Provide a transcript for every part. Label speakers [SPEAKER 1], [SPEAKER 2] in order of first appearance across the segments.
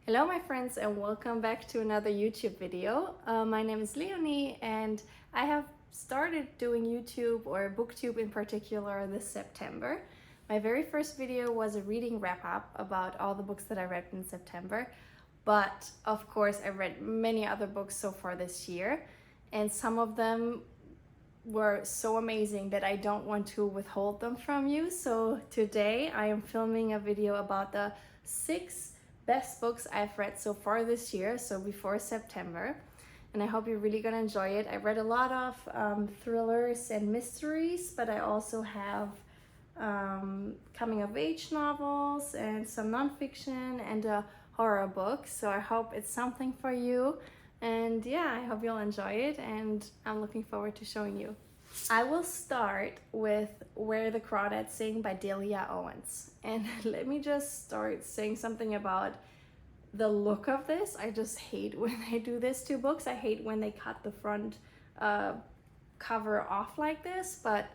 [SPEAKER 1] Hello my friends and welcome back to another YouTube video. My name is Leonie and I have started doing YouTube or BookTube in particular this September. My very first video was a reading wrap-up about all the books that I read in September, but of course I read many other books so far this year, and some of them were so amazing that I don't want to withhold them from you. So today I am filming a video about the 6 best books I've read so far this year, so before September, and I hope you're really gonna enjoy it. I read a lot of thrillers and mysteries, but I also have coming of age novels and some nonfiction and a horror book, so I hope it's something for you. And yeah, I hope you'll enjoy it, and I'm looking forward to showing you. I will start with Where the Crawdads Sing by Delia Owens. And let me just start saying something about the look of this. I just hate when they do this to books. I hate when they cut the front cover off like this, but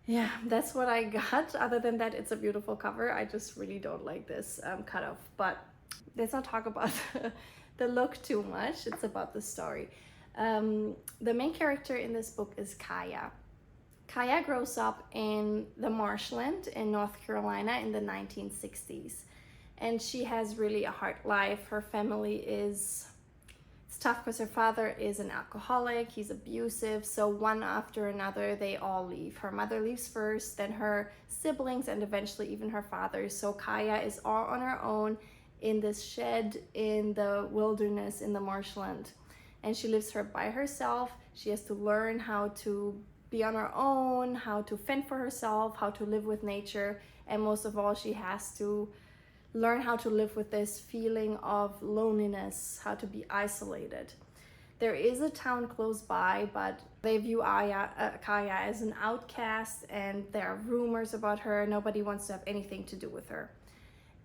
[SPEAKER 1] yeah, that's what I got. Other than that, it's a beautiful cover. I just really don't like this cut off. But let's not talk about the look too much. It's about the story. The main character in this book is Kaya. Kaya grows up in the marshland in North Carolina in the 1960s, and she has really a hard life. Her family it's tough because her father is an alcoholic, he's abusive, so one after another they all leave. Her mother leaves first, then her siblings, and eventually even her father. So Kaya is all on her own in this shed in the wilderness in the marshland, and she lives by herself. She has to learn how to be on her own, how to fend for herself, how to live with nature, and most of all, she has to learn how to live with this feeling of loneliness, how to be isolated. There is a town close by, but they view Kaya as an outcast, and there are rumors about her. Nobody wants to have anything to do with her,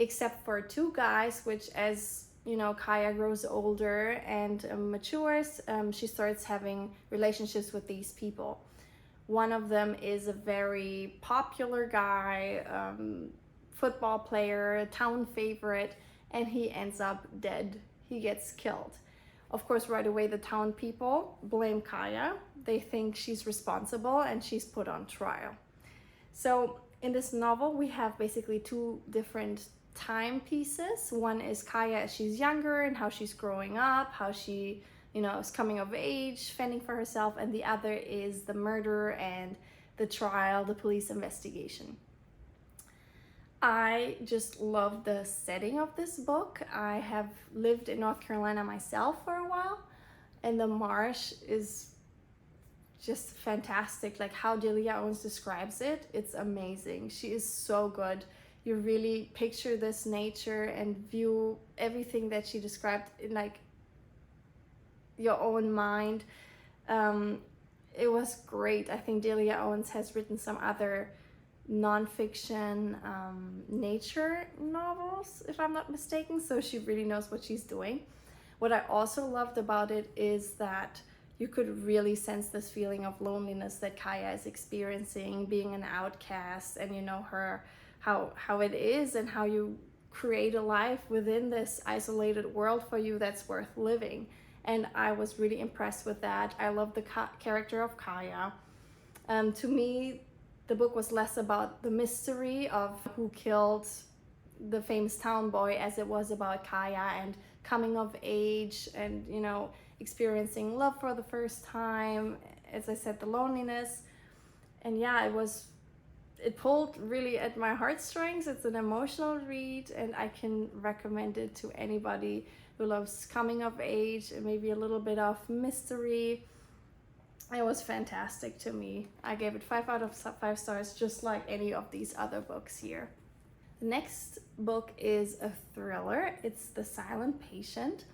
[SPEAKER 1] except for 2 guys, which, as you know, Kaya grows older and matures, she starts having relationships with these people. One of them is a very popular guy, football player, town favorite, and he ends up dead. He gets killed. Of course, right away the town people blame Kaya. They think she's responsible and she's put on trial. So in this novel we have basically 2 different time pieces. One is Kaya as she's younger and how she's growing up, how she, is coming of age, fending for herself, and the other is the murder and the trial, the police investigation. I just love the setting of this book. I have lived in North Carolina myself for a while, and the marsh is just fantastic. Like how Delia Owens describes it, it's amazing. She is so good. You really picture this nature and view everything that she described in like your own mind. It was great. I think Delia Owens has written some other nonfiction nature novels, if I'm not mistaken, so she really knows what she's doing. What I also loved about it is that you could really sense this feeling of loneliness that Kaya is experiencing, being an outcast, and her how it is, and how you create a life within this isolated world for you that's worth living. And I was really impressed with that. I love the character of Kaya. To me, the book was less about the mystery of who killed the famous town boy as it was about Kaya and coming of age and, experiencing love for the first time. As I said, the loneliness. And yeah, it pulled really at my heartstrings. It's an emotional read, and I can recommend it to anybody who loves coming of age and maybe a little bit of mystery. It was fantastic to me. I gave it 5 out of 5 stars, just like any of these other books here. The next book is a thriller. It's The Silent Patient.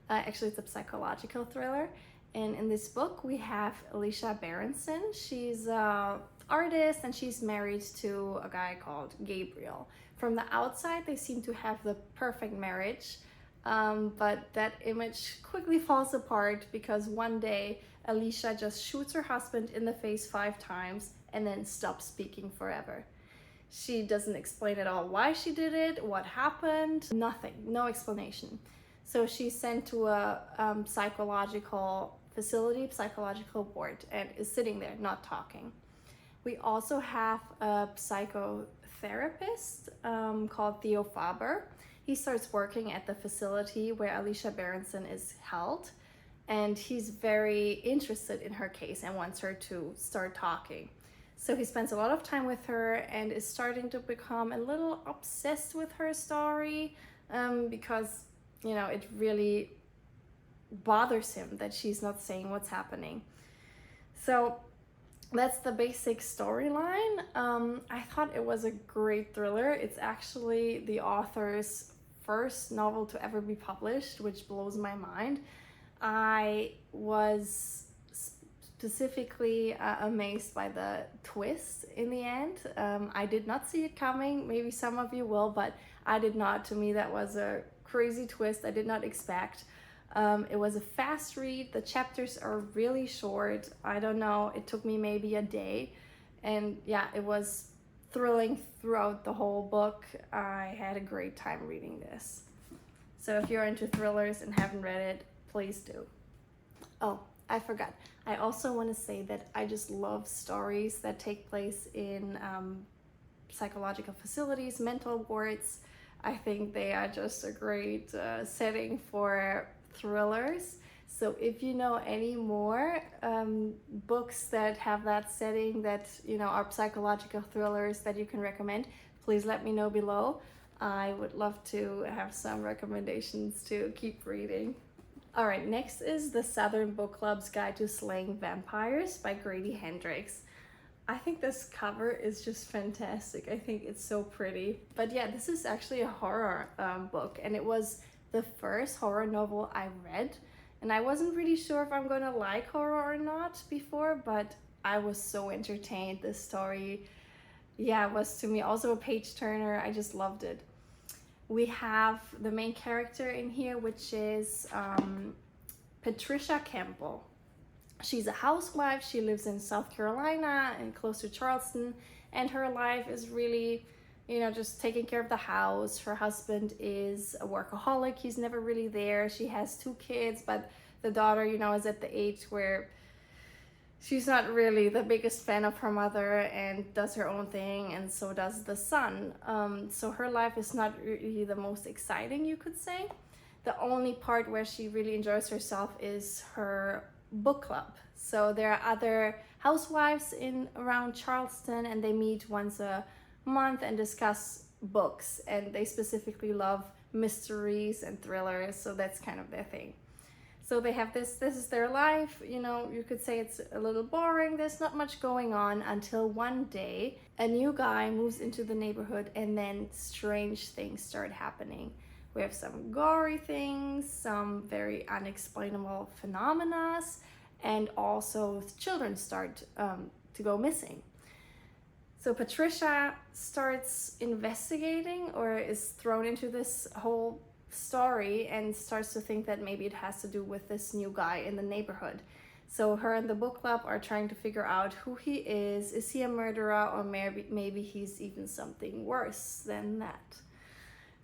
[SPEAKER 1] Actually, it's a psychological thriller. And in this book, we have Alicia Berenson. She's an artist, and she's married to a guy called Gabriel. From the outside, they seem to have the perfect marriage. But that image quickly falls apart because one day Alicia just shoots her husband in the face 5 times and then stops speaking forever. She doesn't explain at all why she did it, what happened, nothing, no explanation. So she's sent to a psychological facility, psychological ward, and is sitting there not talking. We also have a psychotherapist called Theo Faber. He starts working at the facility where Alicia Berenson is held, and he's very interested in her case and wants her to start talking. So he spends a lot of time with her and is starting to become a little obsessed with her story because, you know, it really bothers him that she's not saying what's happening. So that's the basic storyline. I thought it was a great thriller. It's actually the author's first novel to ever be published, which blows my mind. I was specifically amazed by the twist in the end. I did not see it coming. Maybe some of you will, but I did not. To me, that was a crazy twist I did not expect. It was a fast read. The chapters are really short. I don't know, it took me maybe a day. And yeah, it was thrilling throughout the whole book. I had a great time reading this. So if you're into thrillers and haven't read it, please do. Oh, I forgot. I also want to say that I just love stories that take place in psychological facilities, mental wards. I think they are just a great setting for thrillers. So if you know any more books that have that setting, that, you know, are psychological thrillers that you can recommend, please let me know below. I would love to have some recommendations to keep reading. All right, next is The Southern Book Club's Guide to Slaying Vampires by Grady Hendrix. I think this cover is just fantastic. I think it's so pretty. But yeah, this is actually a horror book, and it was the first horror novel I read. And I wasn't really sure if I'm gonna like horror or not before, but I was so entertained. This story, yeah, was to me also a page turner. I just loved it. We have the main character in here, which is Patricia Campbell. She's a housewife. She lives in South Carolina and close to Charleston, and her life is really, you know, just taking care of the house. Her husband is a workaholic. He's never really there. She has 2 kids, but the daughter, you know, is at the age where she's not really the biggest fan of her mother and does her own thing, and so does the son. So her life is not really the most exciting, you could say. The only part where she really enjoys herself is her book club. So there are other housewives in around Charleston, and they meet once a month and discuss books, and they specifically love mysteries and thrillers, so that's kind of their thing. So they have this is their life, you know, you could say it's a little boring, there's not much going on, until one day a new guy moves into the neighborhood and then strange things start happening. We have some gory things, some very unexplainable phenomena, and also children start to go missing. So Patricia starts investigating, or is thrown into this whole story, and starts to think that maybe it has to do with this new guy in the neighborhood. So her and the book club are trying to figure out who he is he a murderer, or maybe he's even something worse than that.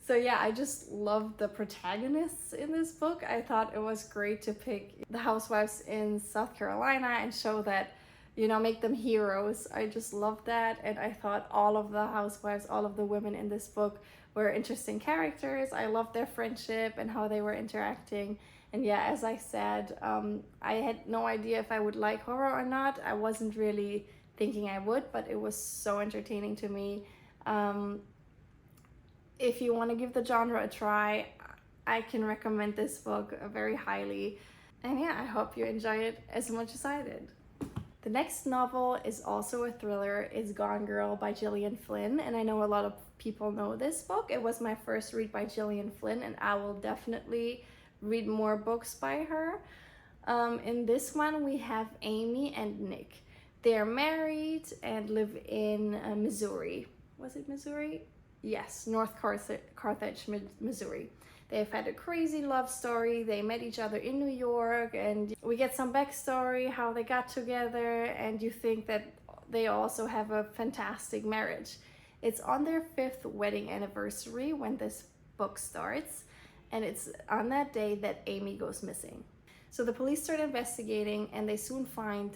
[SPEAKER 1] So yeah, I just love the protagonists in this book. I thought it was great to pick the housewives in South Carolina and show that, you know, make them heroes. I just love that, and I thought all of the housewives, all of the women in this book were interesting characters. I loved their friendship and how they were interacting. And yeah, as I said, I had no idea if I would like horror or not. I wasn't really thinking I would, but it was so entertaining to me. If you want to give the genre a try, I can recommend this book very highly. And yeah, I hope you enjoy it as much as I did. The next novel is also a thriller. It's Gone Girl by Gillian Flynn, and I know a lot of people know this book. It was my first read by Gillian Flynn, and I will definitely read more books by her. In this one, we have Amy and Nick. They are married and live in Missouri. Was it Missouri? Yes, North Carthage, Missouri. They've had a crazy love story. They met each other in New York, and we get some backstory, how they got together, and you think that they also have a fantastic marriage. It's on their 5th wedding anniversary when this book starts, and it's on that day that Amy goes missing. So the police start investigating, and they soon find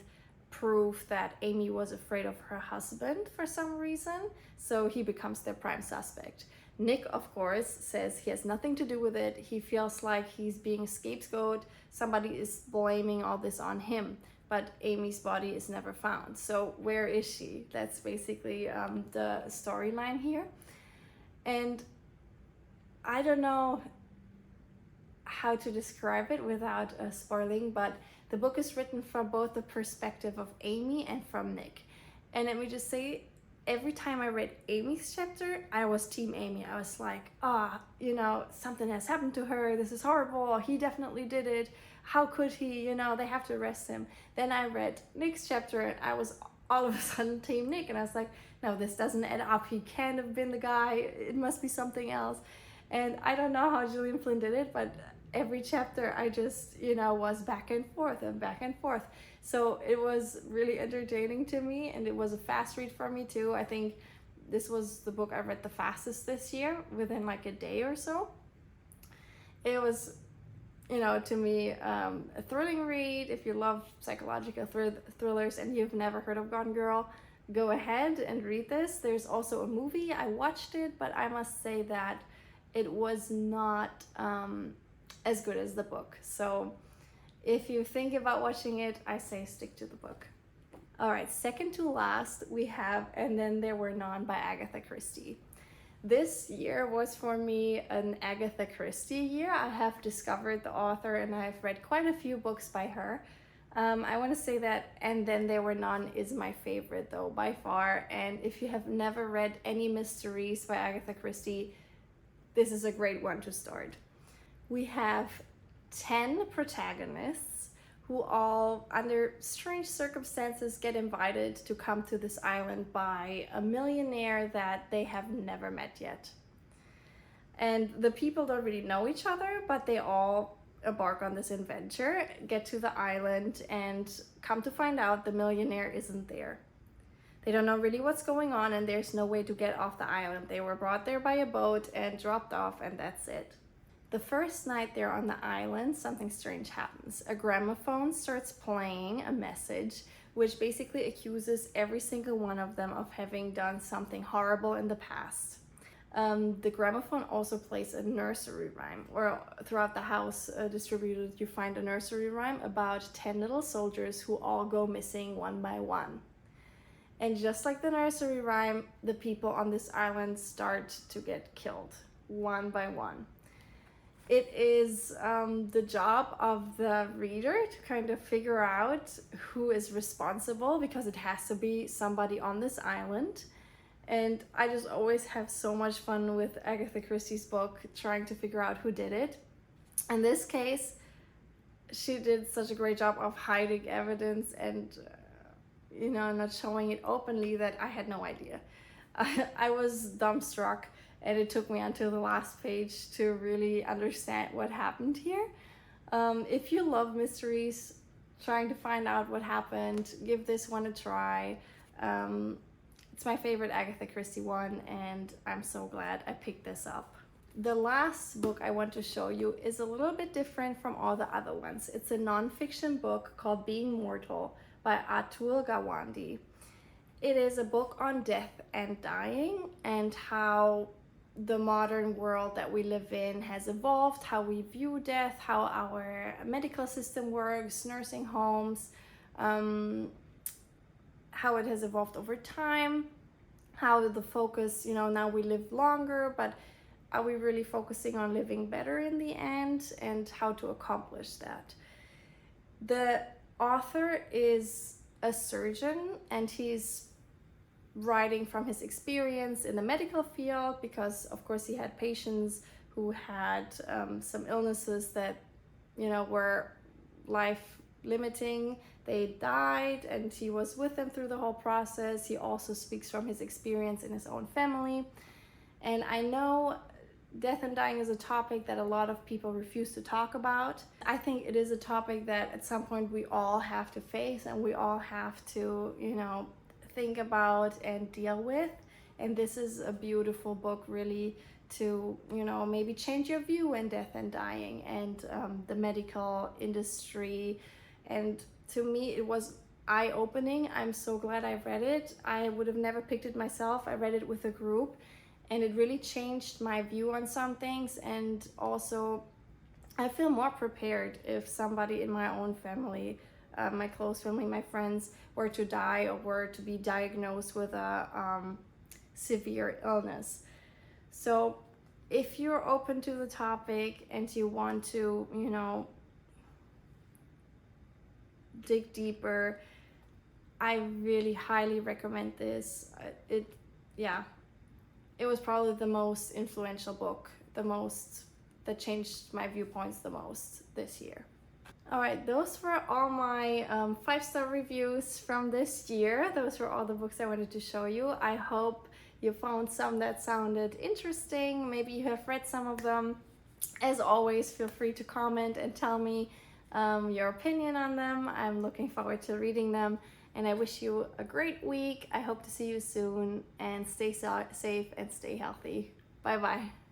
[SPEAKER 1] proof that Amy was afraid of her husband for some reason, so he becomes their prime suspect. Nick, of course, says he has nothing to do with it. He feels like he's being a scapegoat. Somebody is blaming all this on him, but Amy's body is never found. So where is she? That's basically the storyline here. And I don't know how to describe it without spoiling, but the book is written from both the perspective of Amy and from Nick. And let me just say, every time I read Amy's chapter, I was team Amy. I was like, something has happened to her. This is horrible. He definitely did it. How could he? They have to arrest him. Then I read Nick's chapter, and I was all of a sudden team Nick. And I was like, no, this doesn't add up. He can't have been the guy. It must be something else. And I don't know how Gillian Flynn did it, but every chapter I just, was back and forth and back and forth. So it was really entertaining to me, and it was a fast read for me too. I think this was the book I read the fastest this year, within like a day or so. It was, to me, a thrilling read. If you love psychological thrillers and you've never heard of Gone Girl, go ahead and read this. There's also a movie. I watched it, but I must say that it was not as good as the book. So if you think about watching it, I say stick to the book. All right, second to last, we have And Then There Were None by Agatha Christie. This year was for me an Agatha Christie year. I have discovered the author, and I've read quite a few books by her. I want to say that And Then There Were None is my favorite though, by far. And if you have never read any mysteries by Agatha Christie, this is a great one to start. We have 10 protagonists who all, under strange circumstances, get invited to come to this island by a millionaire that they have never met yet. And the people don't really know each other, but they all embark on this adventure, get to the island, and come to find out the millionaire isn't there. They don't know really what's going on, and there's no way to get off the island. They were brought there by a boat and dropped off, and that's it. The first night they're on the island, something strange happens. A gramophone starts playing a message which basically accuses every single one of them of having done something horrible in the past. The gramophone also plays a nursery rhyme, or throughout the house distributed you find a nursery rhyme about 10 little soldiers who all go missing one by one. And just like the nursery rhyme, the people on this island start to get killed one by one. It is the job of the reader to kind of figure out who is responsible, because it has to be somebody on this island. And I just always have so much fun with Agatha Christie's book, trying to figure out who did it. In this case, she did such a great job of hiding evidence and not showing it openly that I had no idea. I was dumbstruck, and it took me until the last page to really understand what happened here. If you love mysteries, trying to find out what happened, give this one a try. It's my favorite Agatha Christie one, and I'm so glad I picked this up. The last book I want to show you is a little bit different from all the other ones. It's a nonfiction book called Being Mortal by Atul Gawande. It is a book on death and dying, and how the modern world that we live in has evolved, how we view death, how our medical system works, nursing homes, how it has evolved over time, how the focus, now we live longer, but are we really focusing on living better in the end, and how to accomplish that? The author is a surgeon, and he's writing from his experience in the medical field, because of course he had patients who had some illnesses that were life limiting. They died, and he was with them through the whole process. He also speaks from his experience in his own family. And I know death and dying is a topic that a lot of people refuse to talk about. I think it is a topic that at some point we all have to face, and we all have to think about and deal with. And this is a beautiful book, really, to, you know, maybe change your view on death and dying and the medical industry. And to me, it was eye-opening. I'm so glad I read it. I would have never picked it myself. I read it with a group, and it really changed my view on some things. And also, I feel more prepared if somebody in my own family, my close family, my friends, were to die or were to be diagnosed with a severe illness. So if you're open to the topic and you want to, you know, dig deeper, I really highly recommend this. It was probably the most influential book, that changed my viewpoints the most this year. All right, those were all my 5-star reviews from this year. Those were all the books I wanted to show you. I hope you found some that sounded interesting. Maybe you have read some of them. As always, feel free to comment and tell me your opinion on them. I'm looking forward to reading them, and I wish you a great week. I hope to see you soon, and stay safe and stay healthy. Bye bye.